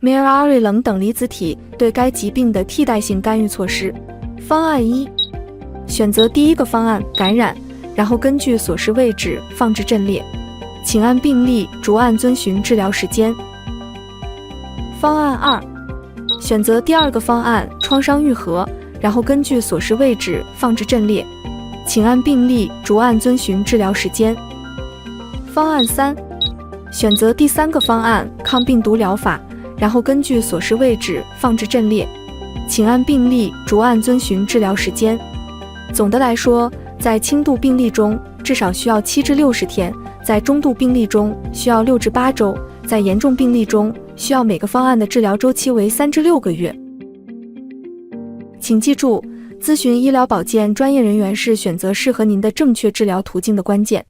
miRNA 冷等离子体对该疾病的替代性干预措施。方案一，选择第一个方案，感染，然后根据所示位置放置阵列，请按病例逐案遵循治疗时间。方案二，选择第二个方案，创伤愈合，然后根据所示位置放置阵列，请按病例逐案遵循治疗时间。方案三，选择第三个方案，抗病毒疗法，然后根据所示位置放置阵列，请按病例逐案遵循治疗时间。总的来说，在轻度病例中至少需要7至60天，在中度病例中需要6至8周，在严重病例中需要每个方案的治疗周期为3至6个月。请记住，咨询医疗保健专业人员是选择适合您的正确治疗途径的关键。